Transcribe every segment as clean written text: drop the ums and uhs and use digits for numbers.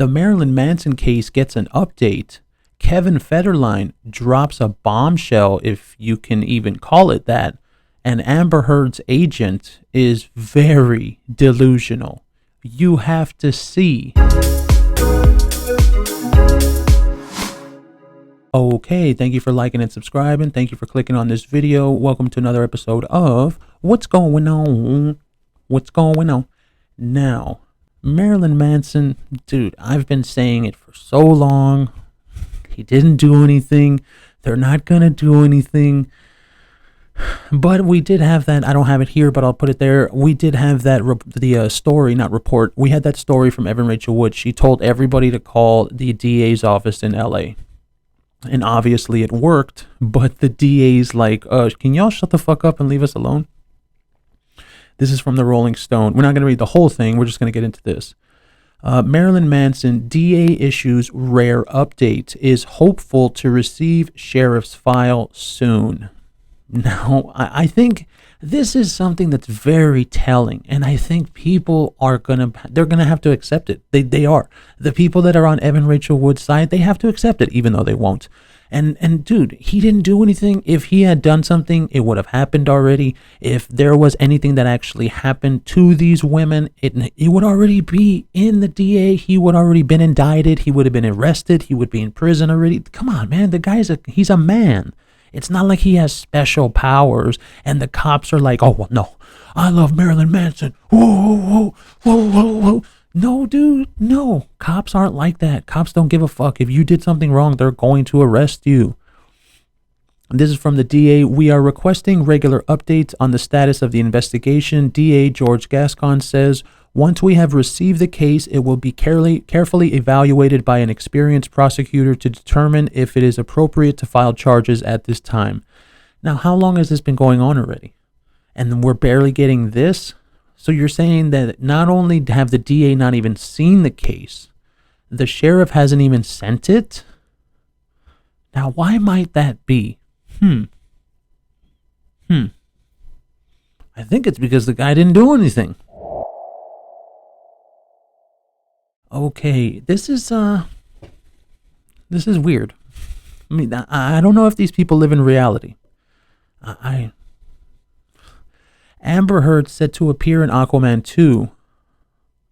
The Marilyn Manson case gets an update. Kevin Federline drops a bombshell, if you can even call it that, and Amber Heard's agent is very delusional. You have to see. Okay, thank you for liking and subscribing. Thank you for clicking on this video. Welcome to another episode of What's Going On? What's going on? Now, Marilyn Manson, dude, I've been saying it for so long. He didn't do anything. They're not going to do anything. But we did have that. I don't have it here, but I'll put it there. We did have that, story, not report. We had that story from Evan Rachel Wood. She told everybody to call the DA's office in LA. And obviously it worked. But the DA's like, can y'all shut the fuck up and leave us alone? This is from the Rolling Stone. We're not going to read the whole thing. We're just going to get into this. Marilyn Manson, DA issues rare update, is hopeful to receive sheriff's file soon. Now, I think this is something that's very telling, and I think people are they're gonna have to accept it. They are. The people that are on Evan Rachel Wood's side, they have to accept it, even though they won't. And dude, he didn't do anything. If he had done something, it would have happened already. If there was anything that actually happened to these women, it would already be in the DA. He would already been indicted. He would have been arrested. He would be in prison already. Come on, man. The guy's he's a man. It's not like he has special powers and the cops are like, oh, well, no, I love Marilyn Manson. Whoa, whoa, whoa, whoa, whoa. No, dude, no. Cops aren't like that. Cops don't give a fuck. If you did something wrong, they're going to arrest you. This is from the DA. We are requesting regular updates on the status of the investigation. DA George Gascon says, once we have received the case, it will be carefully evaluated by an experienced prosecutor to determine if it is appropriate to file charges at this time. Now, how long has this been going on already? And we're barely getting this? So you're saying that not only have the DA not even seen the case, the sheriff hasn't even sent it? Now, why might that be? I think it's because the guy didn't do anything. Okay, this is weird. I mean, I don't know if these people live in reality. Amber Heard set to appear in Aquaman 2.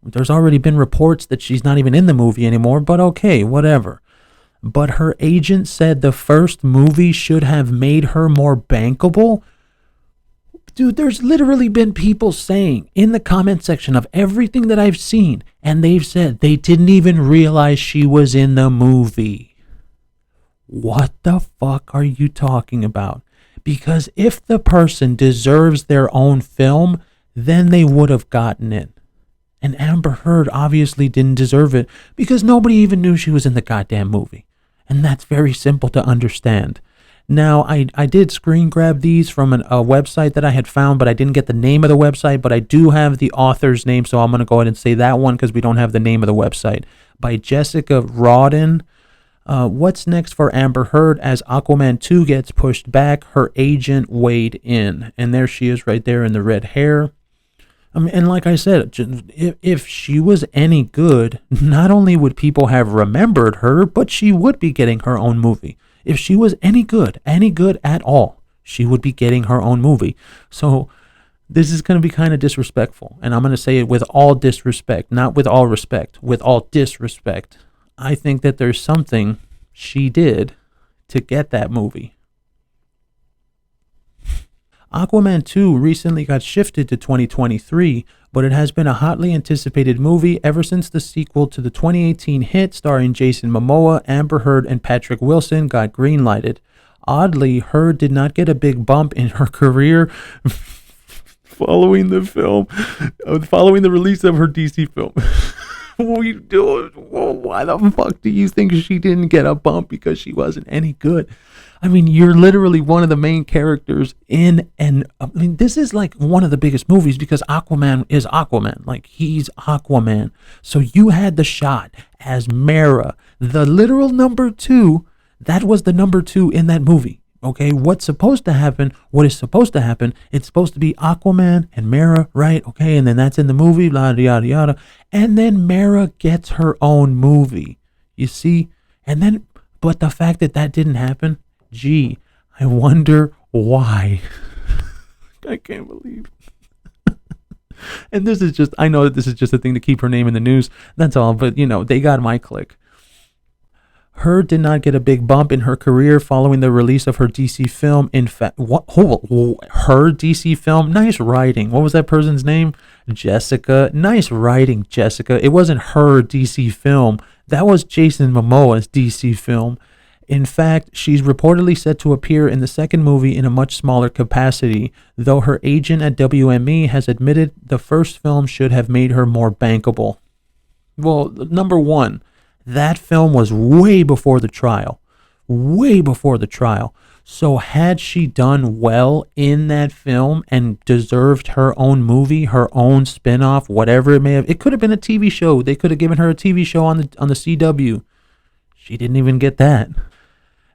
There's already been reports that she's not even in the movie anymore, but okay, whatever. But her agent said the first movie should have made her more bankable. Dude, there's literally been people saying in the comment section of everything that I've seen, and they've said they didn't even realize she was in the movie. What the fuck are you talking about? Because if the person deserves their own film, then they would have gotten it. And Amber Heard obviously didn't deserve it because nobody even knew she was in the goddamn movie. And that's very simple to understand. Now, I did screen grab these from a website that I had found, but I didn't get the name of the website, but I do have the author's name, so I'm going to go ahead and say that one because we don't have the name of the website. By Jessica Rawdon. What's next for Amber Heard as Aquaman 2 gets pushed back? Her agent weighed in. And there she is right there in the red hair. I mean, and like I said, if she was any good, not only would people have remembered her, but she would be getting her own movie. If she was any good at all, she would be getting her own movie. So this is going to be kind of disrespectful. And I'm going to say it with all disrespect, not with all respect, with all disrespect. I think that there's something she did to get that movie. Aquaman 2 recently got shifted to 2023, but it has been a hotly anticipated movie ever since the sequel to the 2018 hit starring Jason Momoa, Amber Heard, and Patrick Wilson got greenlighted. Oddly, Heard did not get a big bump in her career following the release of her DC film. What are you doing? Whoa, why the fuck do you think she didn't get a bump because she wasn't any good? I mean, you're literally one of the main characters in, and I mean, this is like one of the biggest movies because Aquaman is Aquaman. Like, he's Aquaman. So you had the shot as Mara, the literal number 2. That was the number 2 in that movie. Okay, what is supposed to happen, it's supposed to be Aquaman and Mara, right? Okay, and then that's in the movie, yada, yada, yada. And then Mara gets her own movie, you see? And then, but the fact that that didn't happen, gee, I wonder why. I can't believe. And this is just, I know that this is just a thing to keep her name in the news, that's all, but they got my click. Heard did not get a big bump in her career following the release of her DC film. In fact, her DC film? Nice writing. What was that person's name? Jessica. Nice writing, Jessica. It wasn't her DC film. That was Jason Momoa's DC film. In fact, she's reportedly set to appear in the second movie in a much smaller capacity, though her agent at WME has admitted the first film should have made her more bankable. Well, number one, that film was way before the trial. Way before the trial. So had she done well in that film and deserved her own movie, her own spin-off, whatever it may have, it could have been a TV show. They could have given her a TV show on the CW. She didn't even get that.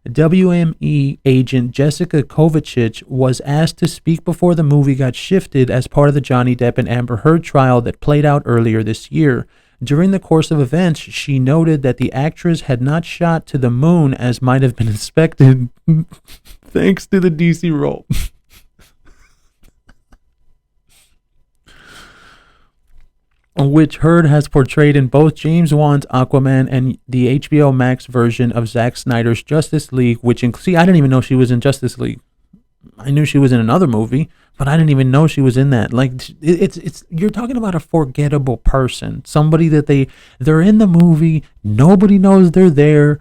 WME agent Jessica Kovacic was asked to speak before the movie got shifted as part of the Johnny Depp and Amber Heard trial that played out earlier this year. During the course of events, she noted that the actress had not shot to the moon as might have been expected thanks to the DC role. Which Heard has portrayed in both James Wan's Aquaman and the HBO Max version of Zack Snyder's Justice League, I didn't even know she was in Justice League. I knew she was in another movie, but I didn't even know she was in that. Like, it's you're talking about a forgettable person, somebody that they're in the movie, nobody knows they're there.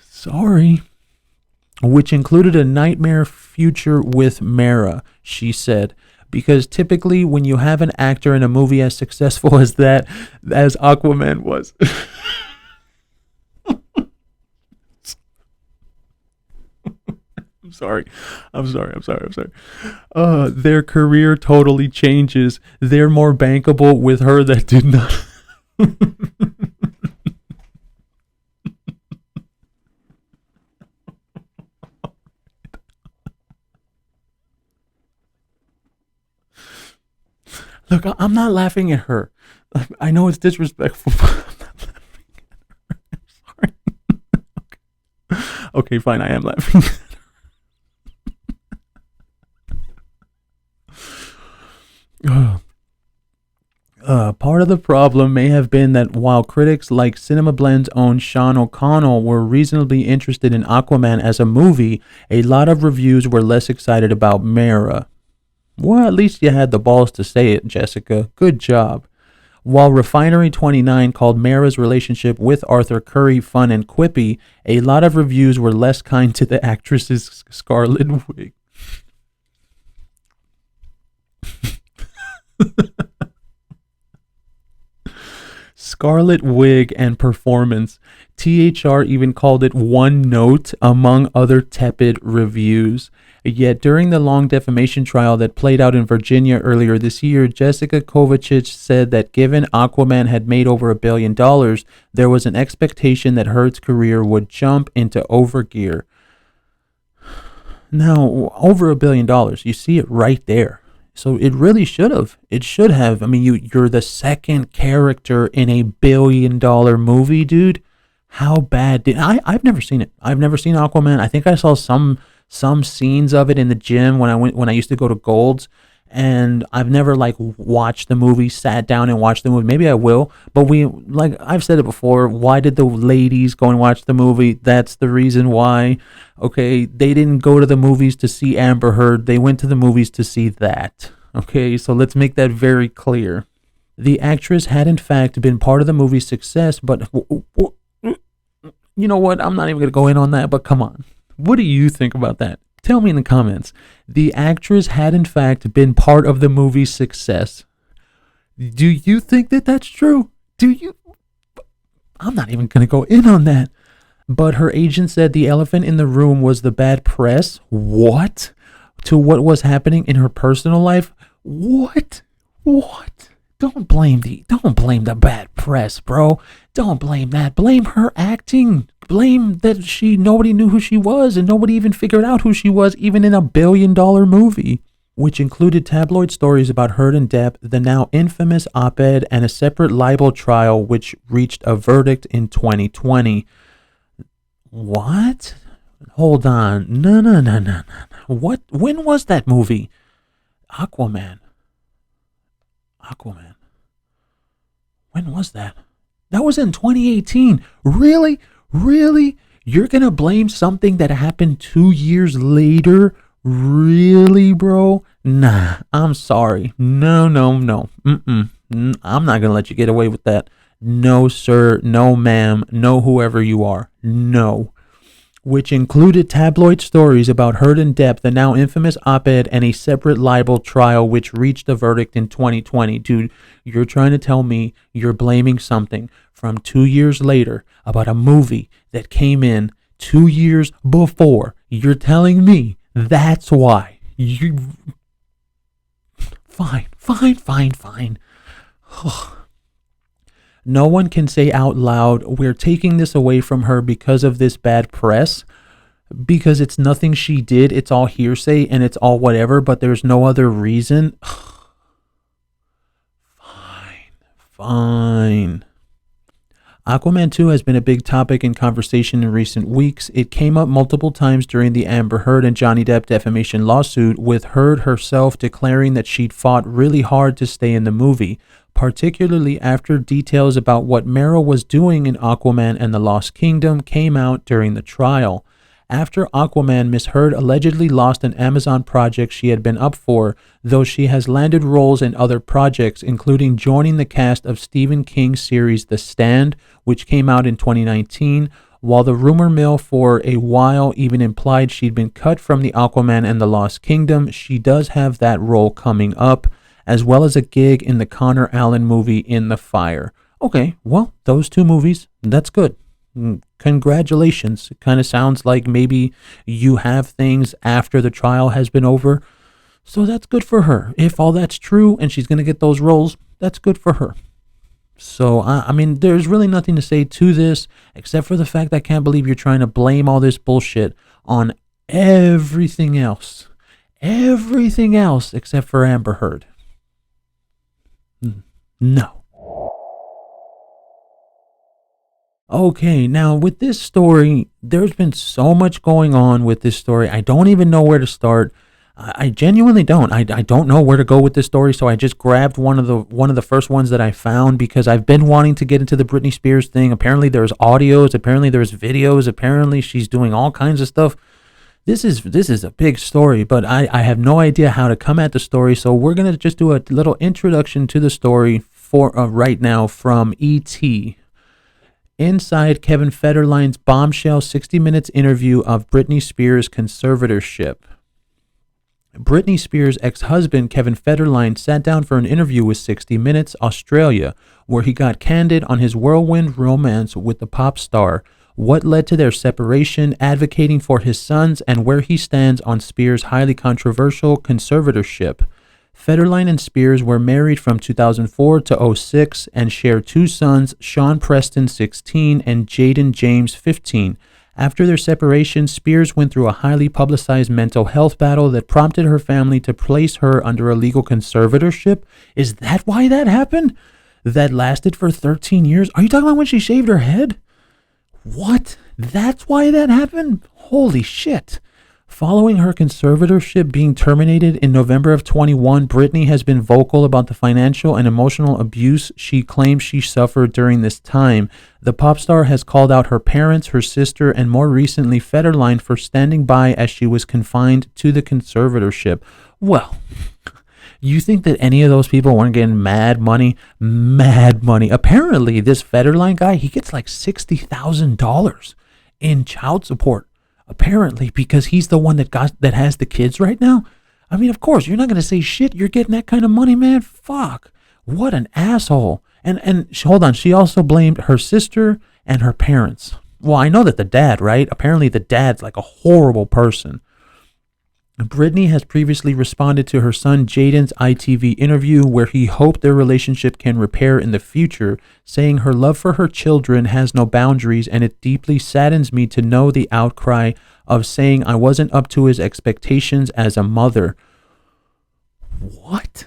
Sorry. Which included a nightmare future with Mara, she said. Because typically when you have an actor in a movie as successful as Aquaman was, I'm sorry. Their career totally changes. They're more bankable with her that did not. Look, I'm not laughing at her. I know it's disrespectful, but I'm not laughing at her. I'm sorry. Okay, fine, I am laughing at her. Part of the problem may have been that while critics like Cinema Blend's own Sean O'Connell were reasonably interested in Aquaman as a movie, a lot of reviews were less excited about Mara. Well, at least you had the balls to say it, Jessica. Good job. While Refinery29 called Mara's relationship with Arthur Curry fun and quippy, a lot of reviews were less kind to the actress's scarlet wig. Scarlet wig and performance. THR even called it one note among other tepid reviews. Yet during the long defamation trial that played out in Virginia earlier this year, Jessica Kovacic said that given Aquaman had made over $1 billion, there was an expectation that Heard's career would jump into overgear. Now, over $1 billion, you see it right there. So it really should have. It should have. I mean, you're the second character in a $1 billion movie, dude. How bad did I've never seen it. I've never seen Aquaman. I think I saw some scenes of it in the gym when I used to go to Gold's, and I've never watched the movie, sat down and watched the movie. Maybe I will, but I've said it before, why did the ladies go and watch the movie? That's the reason why. Okay, they didn't go to the movies to see Amber Heard, they went to the movies to see that. Okay, so let's make that very clear. The actress had in fact been part of the movie's success, but you know what? I'm not even going to go in on that, but come on. What do you think about that? Tell me in the comments. The actress had in fact been part of the movie's success. Do you think that that's true? Do you? I'm not even going to go in on that. But her agent said the elephant in the room was the bad press. What? To what was happening in her personal life? What? Don't blame the bad press, bro. Don't blame that. Blame her acting. blame that nobody knew who she was and nobody even figured out who she was, even in a $1 billion movie, which included tabloid stories about Heard and Depp, the now infamous op-ed, and a separate libel trial which reached a verdict in 2020. What? Hold on. No. What? When was that movie? Aquaman. When was that? That was in 2018. Really? You're going to blame something that happened 2 years later? Really, bro? Nah, I'm sorry. No. I'm not going to let you get away with that. No, sir. No, ma'am. No, whoever you are. No. Which included tabloid stories about Heard and Depp, the now infamous op-ed, and a separate libel trial which reached a verdict in 2020. Dude, you're trying to tell me you're blaming something from 2 years later about a movie that came in 2 years before. You're telling me that's why. Fine. No one can say out loud, we're taking this away from her because of this bad press, because it's nothing she did. It's all hearsay and it's all whatever, but there's no other reason. Fine. Aquaman 2 has been a big topic in conversation in recent weeks. It came up multiple times during the Amber Heard and Johnny Depp defamation lawsuit, with Heard herself declaring that she'd fought really hard to stay in the movie, particularly after details about what Meryl was doing in Aquaman and the Lost Kingdom came out during the trial. After Aquaman, Miss Heard allegedly lost an Amazon project she had been up for, though she has landed roles in other projects, including joining the cast of Stephen King's series The Stand, which came out in 2019, while the rumor mill for a while even implied she'd been cut from the Aquaman and the Lost Kingdom. She does have that role coming up, as well as a gig in the Connor Allen movie In the Fire. Okay, well, those two movies, that's good. Congratulations. It kind of sounds like maybe you have things after the trial has been over. So that's good for her. If all that's true and she's going to get those roles, that's good for her. So, I mean, there's really nothing to say to this except for the fact that I can't believe you're trying to blame all this bullshit on everything else. Everything else except for Amber Heard. No. Okay, now with this story, there's been so much going on with this story. I don't even know where to start. I genuinely don't. I don't know where to go with this story, so I just grabbed one of the first ones that I found because I've been wanting to get into the Britney Spears thing. Apparently there's audios, apparently there's videos, apparently she's doing all kinds of stuff. This is a big story, but I have no idea how to come at the story, so we're going to just do a little introduction to the story for right now from E.T. Inside Kevin Federline's bombshell 60 Minutes interview of Britney Spears' conservatorship. Britney Spears' ex-husband Kevin Federline sat down for an interview with 60 Minutes Australia, where he got candid on his whirlwind romance with the pop star, what led to their separation, advocating for his sons, and where he stands on Spears' highly controversial conservatorship. Federline and Spears were married from 2004 to 2006 and share two sons, Sean Preston, 16, and Jaden James, 15. After their separation, Spears went through a highly publicized mental health battle that prompted her family to place her under a legal conservatorship. Is that why that happened? That lasted for 13 years? Are you talking about when she shaved her head? What? That's why that happened? Holy shit. Following her conservatorship being terminated in November of 21, Britney has been vocal about the financial and emotional abuse she claims she suffered during this time. The pop star has called out her parents, her sister, and more recently Federline for standing by as she was confined to the conservatorship. Well, you think that any of those people weren't getting mad money? Mad money. Apparently, this Federline guy, he gets like $60,000 in child support. Apparently, because he's the one that has the kids right now. I mean, of course, you're not going to say shit. You're getting that kind of money, man. Fuck. What an asshole. And hold on. She also blamed her sister and her parents. Well, I know that the dad, right? Apparently the dad's like a horrible person. Britney has previously responded to her son Jaden's ITV interview where he hoped their relationship can repair in the future, saying her love for her children has no boundaries and it deeply saddens me to know the outcry of saying I wasn't up to his expectations as a mother. What?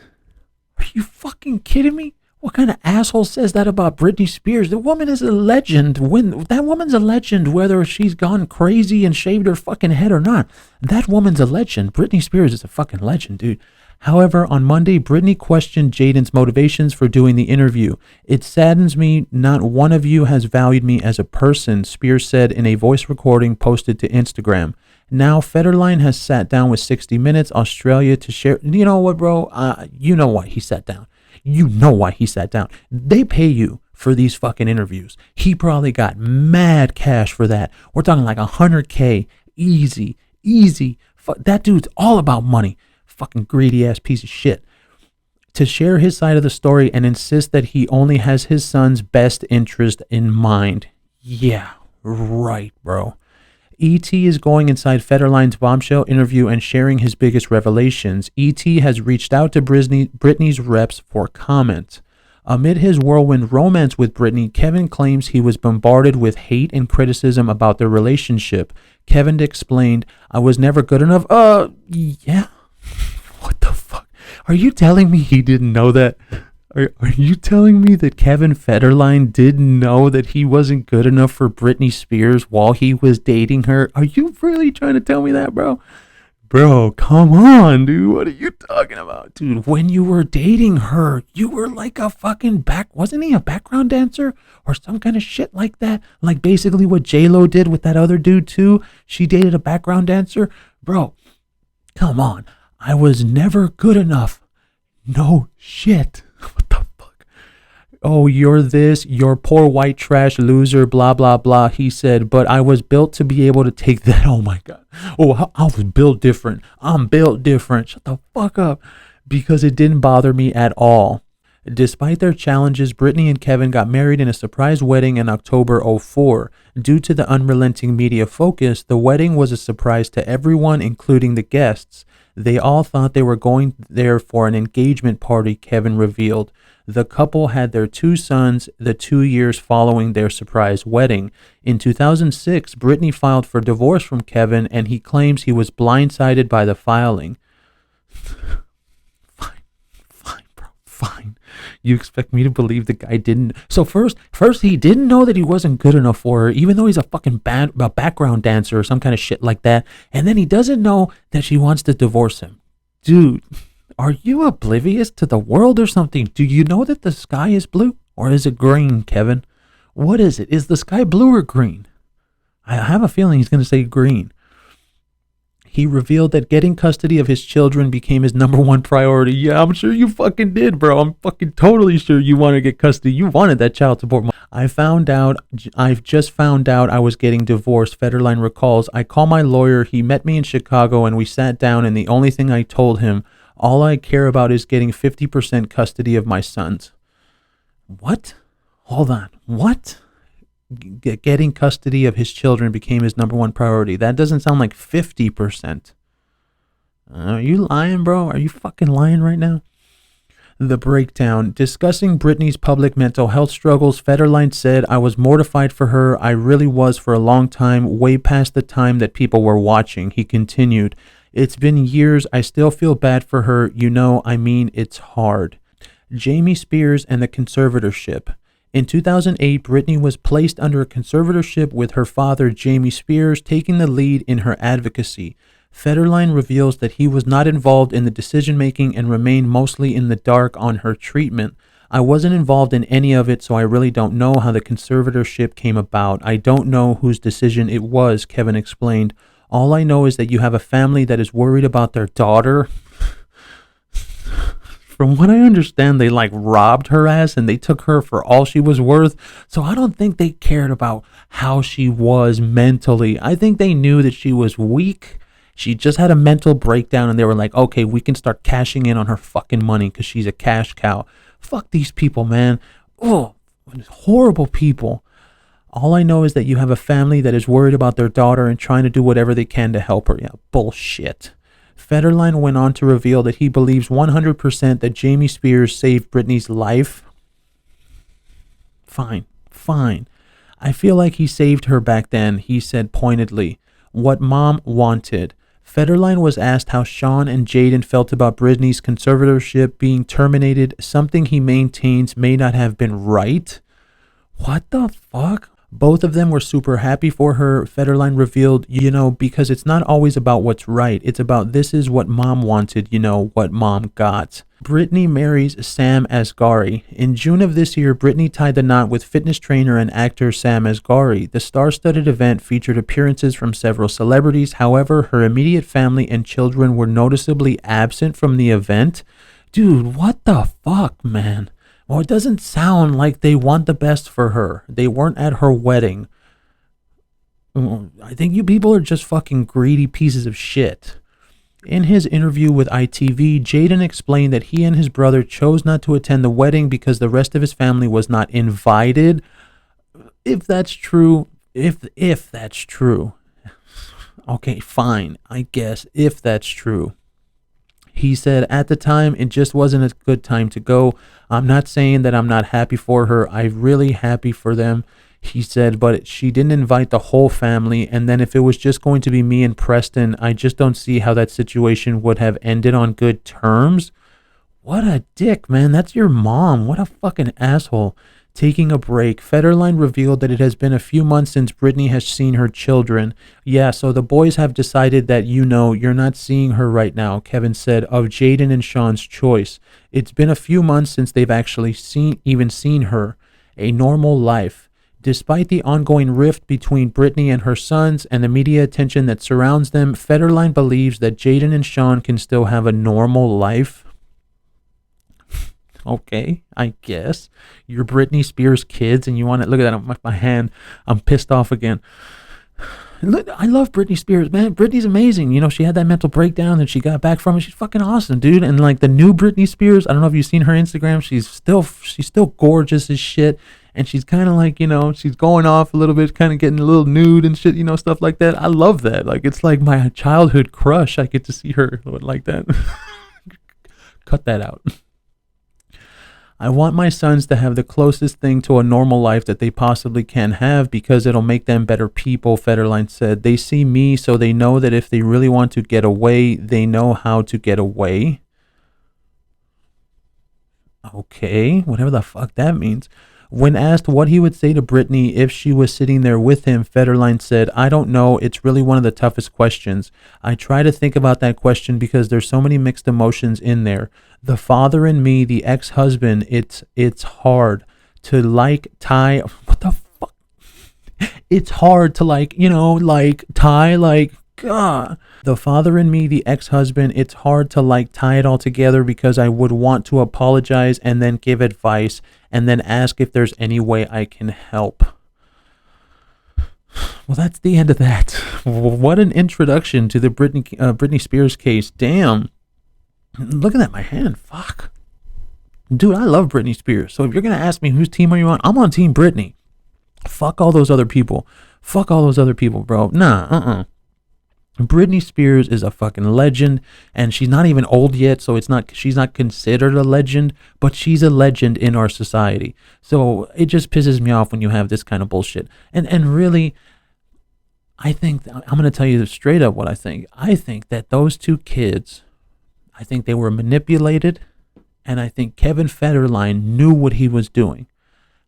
Are you fucking kidding me? What kind of asshole says that about Britney Spears? The woman is a legend. That woman's a legend, whether she's gone crazy and shaved her fucking head or not. That woman's a legend. Britney Spears is a fucking legend, dude. However, on Monday, Britney questioned Jaden's motivations for doing the interview. It saddens me not one of you has valued me as a person, Spears said in a voice recording posted to Instagram. Now, Federline has sat down with 60 Minutes Australia to share. You know what, bro? You know why he sat down. You know why he sat down. They pay you for these fucking interviews. He probably got mad cash for that. We're talking like $100K. Easy. That dude's all about money. Fucking greedy ass piece of shit. To share his side of the story and insist that he only has his son's best interest in mind. Yeah, right, bro. E.T. is going inside Federline's bombshell interview and sharing his biggest revelations. E.T. has reached out to Britney's reps for comment. Amid his whirlwind romance with Britney, Kevin claims he was bombarded with hate and criticism about their relationship. Kevin explained, I was never good enough. Yeah? What the fuck? Are you telling me he didn't know that? Are you telling me that Kevin Federline didn't know that he wasn't good enough for Britney Spears while he was dating her? Are you really trying to tell me that, bro? Bro, come on, dude. What are you talking about? Dude, when you were dating her, you were like a fucking wasn't he a background dancer or some kind of shit like that? Like basically what J-Lo did with that other dude too. She dated a background dancer. Bro, come on. I was never good enough. No shit. What the fuck? Oh, you're poor white trash loser, blah, blah, blah, he said, but I was built to be able to take that. Oh my God. Oh, I was built different. I'm built different. Shut the fuck up. Because it didn't bother me at all. Despite their challenges, Britney and Kevin got married in a surprise wedding in October 2004. Due to the unrelenting media focus, the wedding was a surprise to everyone, including the guests. They all thought they were going there for an engagement party, Kevin revealed. The couple had their 2 sons the 2 years following their surprise wedding. In 2006, Britney filed for divorce from Kevin, and he claims he was blindsided by the filing. Fine, bro, fine. You expect me to believe the guy didn't? So first he didn't know that he wasn't good enough for her, even though he's a fucking background dancer or some kind of shit like that. And then he doesn't know that she wants to divorce him. Dude, are you oblivious to the world or something? Do you know that the sky is blue or is it green, Kevin? What is it? Is the sky blue or green? I have a feeling he's going to say green. He revealed that getting custody of his children became his number one priority. Yeah, I'm sure you fucking did, bro. I'm fucking totally sure you wanted to get custody. You wanted that child support money. I've just found out I was getting divorced, Federline recalls. I called my lawyer. He met me in Chicago and we sat down, and the only thing I told him, all I care about is getting 50% custody of my sons. What? Hold on. What? Getting custody of his children became his number one priority. That doesn't sound like 50%. Are you lying, bro? Are you fucking lying right now? The breakdown. Discussing Britney's public mental health struggles, Federline said, I was mortified for her. I really was for a long time, way past the time that people were watching. He continued, it's been years. I still feel bad for her. It's hard. Jamie Spears and the conservatorship. In 2008, Britney was placed under a conservatorship with her father, Jamie Spears, taking the lead in her advocacy. Federline reveals that he was not involved in the decision-making and remained mostly in the dark on her treatment. I wasn't involved in any of it, so I really don't know how the conservatorship came about. I don't know whose decision it was, Kevin explained. All I know is that you have a family that is worried about their daughter. From what I understand, they robbed her ass and they took her for all she was worth. So I don't think they cared about how she was mentally. I think they knew that she was weak. She just had a mental breakdown and they were like, okay, we can start cashing in on her fucking money because she's a cash cow. Fuck these people, man. Oh, horrible people. All I know is that you have a family that is worried about their daughter and trying to do whatever they can to help her. Yeah, bullshit. Federline went on to reveal that he believes 100% that Jamie Spears saved Britney's life. Fine. I feel like he saved her back then, he said pointedly. What mom wanted. Federline was asked how Sean and Jaden felt about Britney's conservatorship being terminated, something he maintains may not have been right. What the fuck? Both of them were super happy for her, Federline revealed, because it's not always about what's right. It's about this is what mom wanted, what mom got. Britney marries Sam Asghari. In June of this year, Britney tied the knot with fitness trainer and actor Sam Asghari. The star-studded event featured appearances from several celebrities. However, her immediate family and children were noticeably absent from the event. Dude, what the fuck, man? Well, it doesn't sound like they want the best for her. They weren't at her wedding. I think you people are just fucking greedy pieces of shit. In his interview with ITV, Jaden explained that he and his brother chose not to attend the wedding because the rest of his family was not invited. If that's true, if that's true. Okay, fine, I guess, if that's true. He said, at the time, it just wasn't a good time to go. I'm not saying that I'm not happy for her. I'm really happy for them. He said, but she didn't invite the whole family. And then if it was just going to be me and Preston, I just don't see how that situation would have ended on good terms. What a dick, man. That's your mom. What a fucking asshole. Taking a break, Federline revealed that it has been a few months since Britney has seen her children. Yeah, so the boys have decided that, you're not seeing her right now, Kevin said, of Jaden and Sean's choice. It's been a few months since they've actually seen her. A normal life. Despite the ongoing rift between Britney and her sons and the media attention that surrounds them, Federline believes that Jaden and Sean can still have a normal life. Okay, I guess. You're Britney Spears' kids and you want to look at that, my hand. I'm pissed off again. Look, I love Britney Spears, man. Britney's amazing. She had that mental breakdown and she got back from it. She's fucking awesome, dude. And like the new Britney Spears, I don't know if you've seen her Instagram. She's still gorgeous as shit. And she's kind of like, she's going off a little bit, kind of getting a little nude and shit, stuff like that. I love that. Like, it's like my childhood crush. I get to see her like that. Cut that out. I want my sons to have the closest thing to a normal life that they possibly can have because it'll make them better people, Federline said. They see me, so they know that if they really want to get away, they know how to get away. Okay, whatever the fuck that means. When asked what he would say to Britney if she was sitting there with him, Federline said, I don't know. It's really one of the toughest questions. I try to think about that question because there's so many mixed emotions in there. The father in me, the ex-husband, it's hard to like tie. What the fuck? It's hard to tie, God. The father in me, the ex-husband, it's hard to tie it all together because I would want to apologize and then give advice and then ask if there's any way I can help. Well, that's the end of that. What an introduction to the Britney Spears case. Damn. Looking at my hand. Fuck. Dude, I love Britney Spears. So if you're going to ask me whose team are you on, I'm on Team Britney. Fuck all those other people. Fuck all those other people, bro. Nah, Britney Spears is a fucking legend, and she's not even old yet, so she's not considered a legend, but she's a legend in our society. So it just pisses me off when you have this kind of bullshit. And really, I think, I'm going to tell you straight up what I think. I think that those two kids, I think they were manipulated, and I think Kevin Federline knew what he was doing.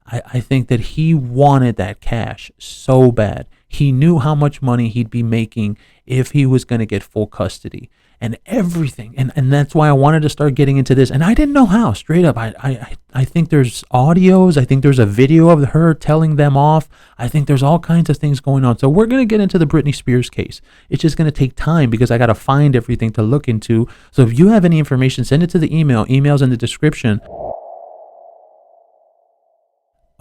I think that he wanted that cash so bad. He knew how much money he'd be making if he was going to get full custody and everything. And that's why I wanted to start getting into this. And I didn't know how, straight up. I think there's audios. I think there's a video of her telling them off. I think there's all kinds of things going on. So we're going to get into the Britney Spears case. It's just going to take time because I got to find everything to look into. So if you have any information, send it to the email. Email's in the description.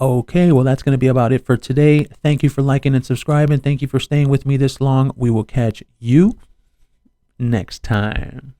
Okay, well, that's going to be about it for today. Thank you for liking and subscribing. Thank you for staying with me this long. We will catch you next time.